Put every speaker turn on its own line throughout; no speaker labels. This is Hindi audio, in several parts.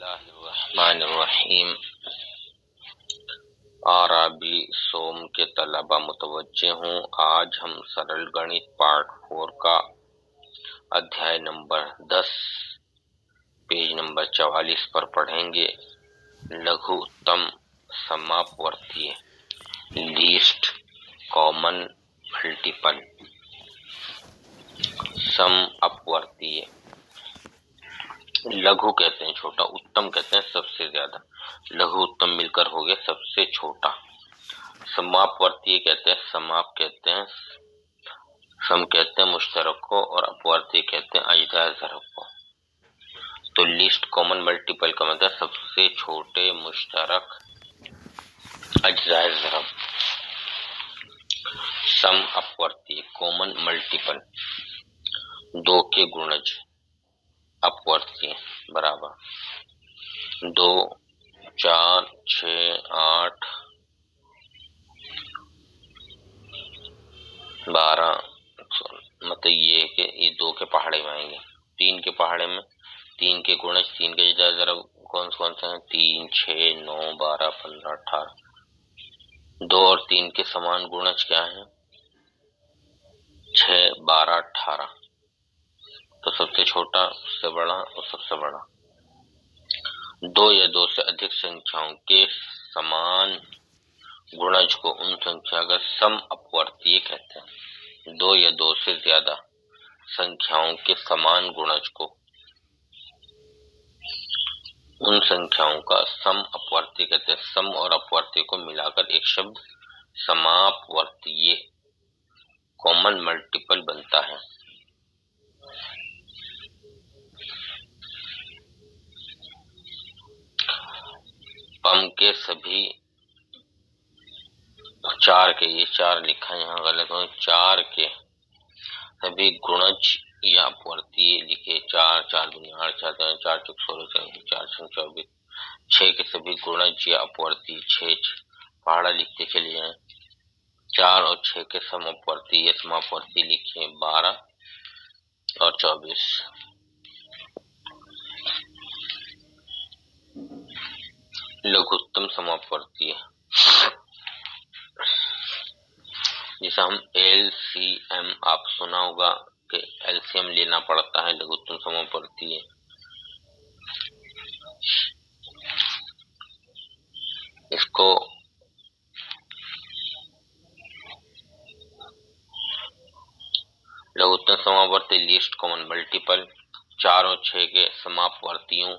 बिस्मिल्लाहिर्रहमानिर्रहीम। आरबी सोम के तलबा मुतवज्जे हूँ। आज हम सरल गणित पार्ट 4 का अध्याय नंबर 10 पेज नंबर 44 पर पढ़ेंगे। लघुत्तम समापवर्तीय, लीस्ट कॉमन मल्टीपल। सम अपवर्तीय, लघु कहते हैं छोटा, उत्तम कहते हैं सबसे ज्यादा। लघु उत्तम मिलकर हो गया सबसे छोटा। समापवर्तीय कहते हैं, समाप कहते हैं, सम कहते हैं मुश्तरक को, और अपवर्तीय कहते हैं अजदाद ज़रब को। तो लीस्ट कॉमन मल्टीपल का मतलब सबसे छोटे मुश्तरक अजदाद ज़रब। सम अपवर्तीय, कॉमन मल्टीपल, दो के गुणज। अपवर्तीय बराबर 2, 4, 6, 8, 12, मतलब ये दो के पहाड़े में आएंगे। 3 के पहाड़े में 3 के गुणज, 3 के जरा कौन से हैं? 3, 6, 9, 12, 15, 18। 2 और 3 के समान गुणज क्या है? 6, 12, 18। तो सबसे छोटा, उससे बड़ा और सबसे बड़ा। 2 या 2 से अधिक संख्याओं के समान गुणज को उन संख्या का सम अपवर्तीय कहते हैं। 2 या 2 से ज्यादा संख्याओं के समान गुणज को उन संख्याओं का सम अपवर्तीय कहते हैं। सम और अपवर्तीय को मिलाकर एक शब्द समापवर्तीय, कॉमन मल्टीपल बनता है। पम के सभी 4 के, ये 4 लिखा है यहाँ गलत हो, 4 के सभी गुणज या अपवर्तीय लिखे। 4, 4 दूनी 8, 4 चौक 16, 4 छंग 24। 6 के सभी गुणज या अपवर्तीय, 6 पहाड़ा लिखते चले जाए। 4 और 6 के सम अपवर्तीय या समापवर्तीय लिखे 12 और 24। लघुत्तम समापवर्तीय, जिसे हम LCM, आप सुना होगा कि LCM लेना पड़ता है लघुत्तम समापवर्तीय। इसको लघुत्तम समापवर्तीय लीस्ट कॉमन मल्टीपल, 4 और 6 के समापवर्तियों,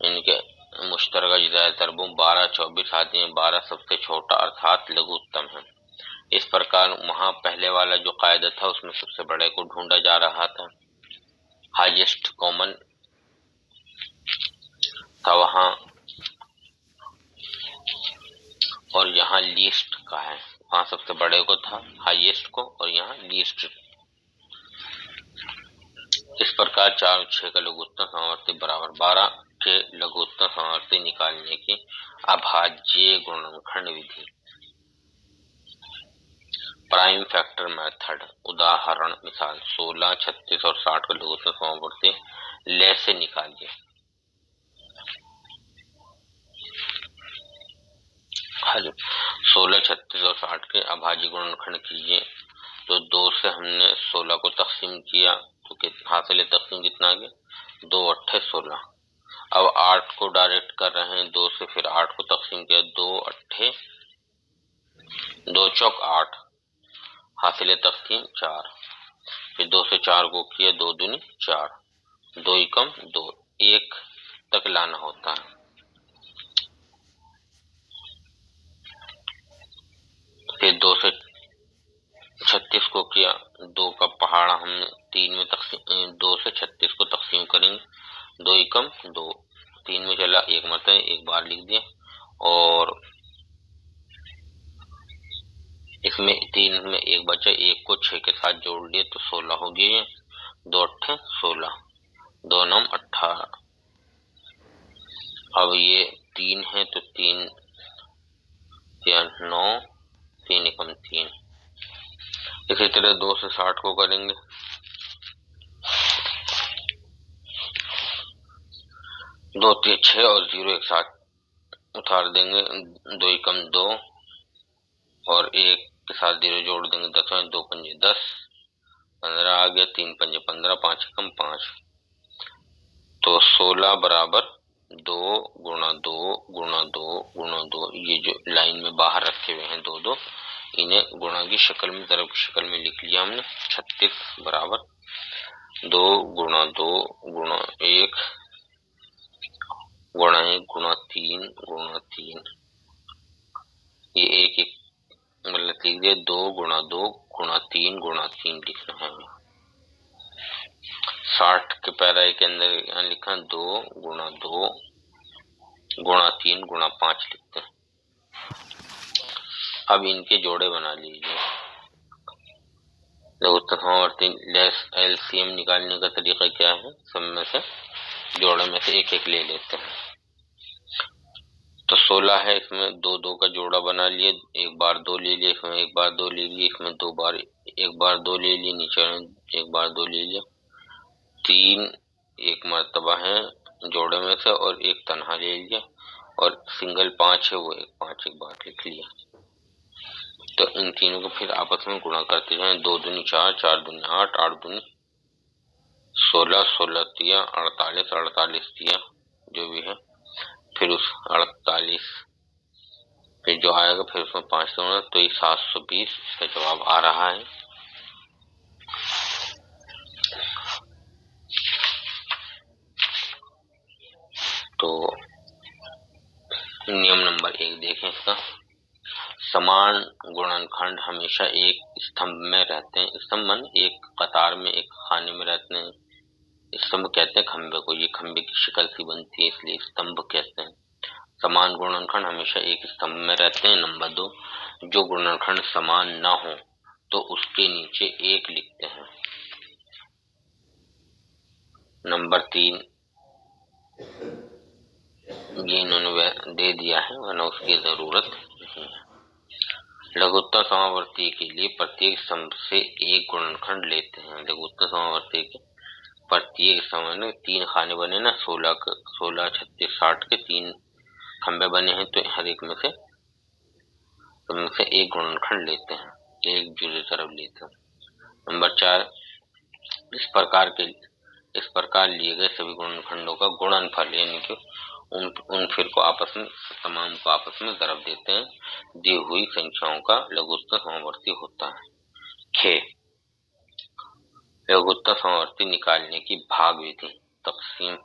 इनके मुश्तरक अजदाद ज़रबों 12, 24 आदि में 12 सबसे छोटा अर्थात लघुत्तम है। इस प्रकार वहां पहले वाला जो कायदा था उसमें सबसे बड़े को ढूंढा जा रहा था, हाईएस्ट कॉमन था वहां, और यहाँ लीस्ट का है। वहां सबसे बड़े को था हाईएस्ट को, और यहाँ लीस्ट। इस प्रकार 4 और 6 का लघुत्तम समावर्ती बराबर 12 के लघुत्तम समावर्ती निकालने की अभाज्य गुणनखंड विधि, प्राइम फैक्टर मेथड। उदाहरण मिसाल 16, 36 और 60 का लघुत्तम समावर्ती ले से निकालिए। 16, 36 और 60 के अभाज्य गुणनखंड कीजिए। तो 2 से हमने 16 को तकसीम किया तो हासिल तकसीम कितना आ गया? 2 अट्ठे 16। अब 8 को डायरेक्ट कर रहे हैं, 2 से फिर 8 को तकसीम किया, 2 अट्ठे 2 चौक 8, हासिल तकसीम 4। फिर 2 से 4 को किया, 2 दूनी 4, 2 एकम 2, 1 तक लाना होता है। फिर 2 से 36 को किया, 2 का पहाड़ा हम 3 में तकसीम, 2 से 36 को तकसीम करेंगे, 2 एकम 2, 3 में चला, 1 मतलब 1 बार लिख दिया, और इसमें 3 में 1 बचा, 1 को 6 के साथ जोड़ लिए तो 16 हो गया। 2 अट्ठे 16, 2 नम 18। अब ये 3 है तो 3 9, 3 एकम 3। इसी तरह 2 से 60 को करेंगे, दो तीन 6 और 0 एक साथ उतार देंगे, 2 एकम 2 और 1 के साथ 0 जोड़ देंगे, 10 में 2 पंजे 10, 15 आ गया, 3 पंजे 15, 5 एकम 5। तो 16 बराबर 2 गुणा 2 गुणा 2 गुणा 2, ये जो लाइन में बाहर रखे हुए हैं 2 2, इन्हें गुणा की शक्ल में, ज़रब की शक्ल में लिख लिया हमने। 36 बराबर 2 गुणा 2 गुणा 1 गुणा 1 गुणा 3 गुणा 3, ये एक एक गलत लिख दिया, 2 गुणा 2 गुणा 3 गुणा 3 लिखना है। 60 के पैरा के अंदर यहाँ लिखा 2 गुणा 2 गुणा 3 गुणा 5 लिखते हैं। अब इनके जोड़े बना लीजिए। लघुत्तम समवर्ती एलसीएम निकालने का तरीका क्या है, सब में से जोड़े में से एक एक ले लेते हैं। तो 16 है, इसमें 2 2 का जोड़ा बना लिए, एक बार 2 ले लिए, इसमें एक बार 2 ले लिए, इसमें 2 बार एक बार 2 ले लिए, नीचे एक बार 2 ले लिया। 3 एक मर्तबा है जोड़े में से और एक तनहा ले लिया, और सिंगल 5 है वो एक 5 एक बार लिख लिया। तो इन तीनों को फिर आपस में गुणा करते जाएं, 2 दूनी 4, 4 दूनी 8, 8 दूनी 16, 16 तिया 48, 48 तिया जो भी है, फिर उस 48 फिर जो आएगा फिर उसमें 5 जोड़ना, तो ये 720 इसका जवाब आ रहा है। तो नियम नंबर 1 देखें इसका, समान गुणनखंड हमेशा एक स्तंभ में रहते हैं। स्तंभ मन एक कतार में एक खाने में रहते हैं। स्तंभ कहते हैं खंबे को, ये खंबे की शक्ल सी बनती है इसलिए स्तंभ कहते हैं। समान गुणनखंड हमेशा एक स्तंभ में रहते हैं। नंबर 2, जो गुणनखंड समान ना हो तो उसके नीचे 1 लिखते हैं। नंबर 3, ये इन्होंने दे दिया है वरना उसकी जरूरत नहीं है। लघुत्तम समावर्ती के लिए प्रत्येक स्तंभ से एक गुणनखंड लेते हैं। लघुत्तम समावर्ती के प्रत्येक स्तंभ में 3 खाने बने ना, 16 36 60 के 3 खंबे बने हैं, तो हर एक में से एक गुणनखंड लेते हैं, एक जुड़े तरफ लेते हैं। नंबर 4, इस प्रकार लिए गए सभी गुणनखंडों का गुणनफल यानी कि उन फिर को आपस में तमाम को आपस में ज़रब देते हैं। दी हुई संख्याओं का लघुत्तम समवर्ती होता है। खे लघुत्तम समवर्ती निकालने की भाग विधि, तकसीम,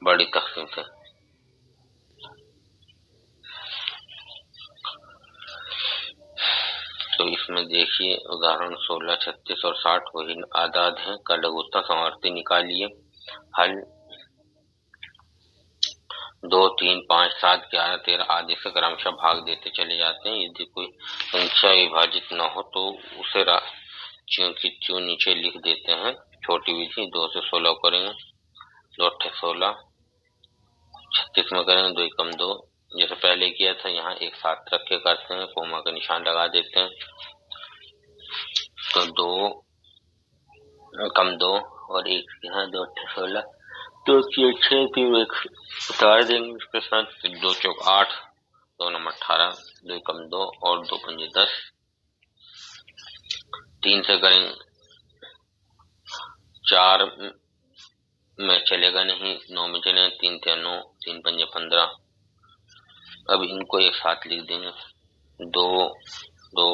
बड़ी तकसीम से। तो इसमें देखिए उदाहरण 16, 36 और 60 वही आदाद हैं का लघुत्तम समवर्ती निकालिए। हल 2 3 5 7 11 13 आदि से क्रमशः भाग देते चले जाते हैं। यदि कोई संख्या विभाजित न हो तो उसे च्यों की त्यों नीचे लिख देते हैं। छोटी विधि 2 से 16 करेंगे, 2 8 16, 36 में करेंगे 2 एकम 2, जैसे पहले किया था यहाँ एक साथ रख के करते हैं, कोमा का निशान लगा देते हैं। तो 2 एकम 2 और 1 यहाँ 2 8 16, 2 6 3 1 उतार देंगे इसके साथ, 2 चौक 8, 2 नंबर 18, 2 एकम 2 और 2 पंजे 10। 3 से करेंगे 4 में चलेगा नहीं, 9 में चलेगा, 3 3 9, 3 पंजे 15। अब इनको एक साथ लिख देंगे, 2 2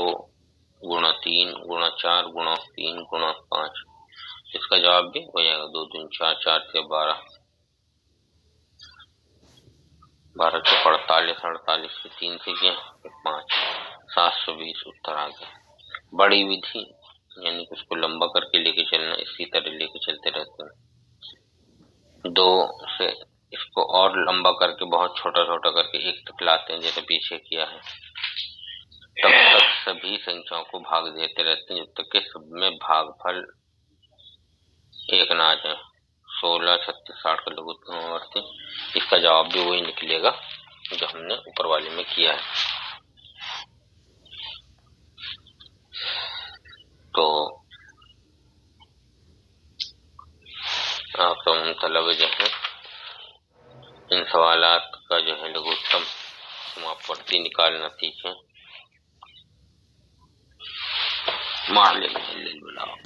गुणा 3 गुणा 4 गुणा 3 गुणा 5, इसका जवाब भी हो जाएगा 2 3 4 4 से 12, 12 से 48, 48 से 3 से 5, 720 उत्तर आ गया। बड़ी विधि यानी कि उसको लंबा करके लेके चलना, इसी तरह लेके चलते रहते हैं। 2 से इसको और लंबा करके बहुत छोटा छोटा करके 1 तक लाते हैं, जैसे पीछे किया है। तब तक सभी संख्याओं को भाग देते रहते हैं जब तक कि सब में भागफल 1 ना आ जाए। 16 36 60 का लघुत्तम समवर्ती, इसका जवाब भी वही निकलेगा जो हमने ऊपर वाले में किया है। तो आप तलब जो है इन सवालात का जो है लघुत्तम समापवर्ती निकालना सीखें। मार ले बनाओ।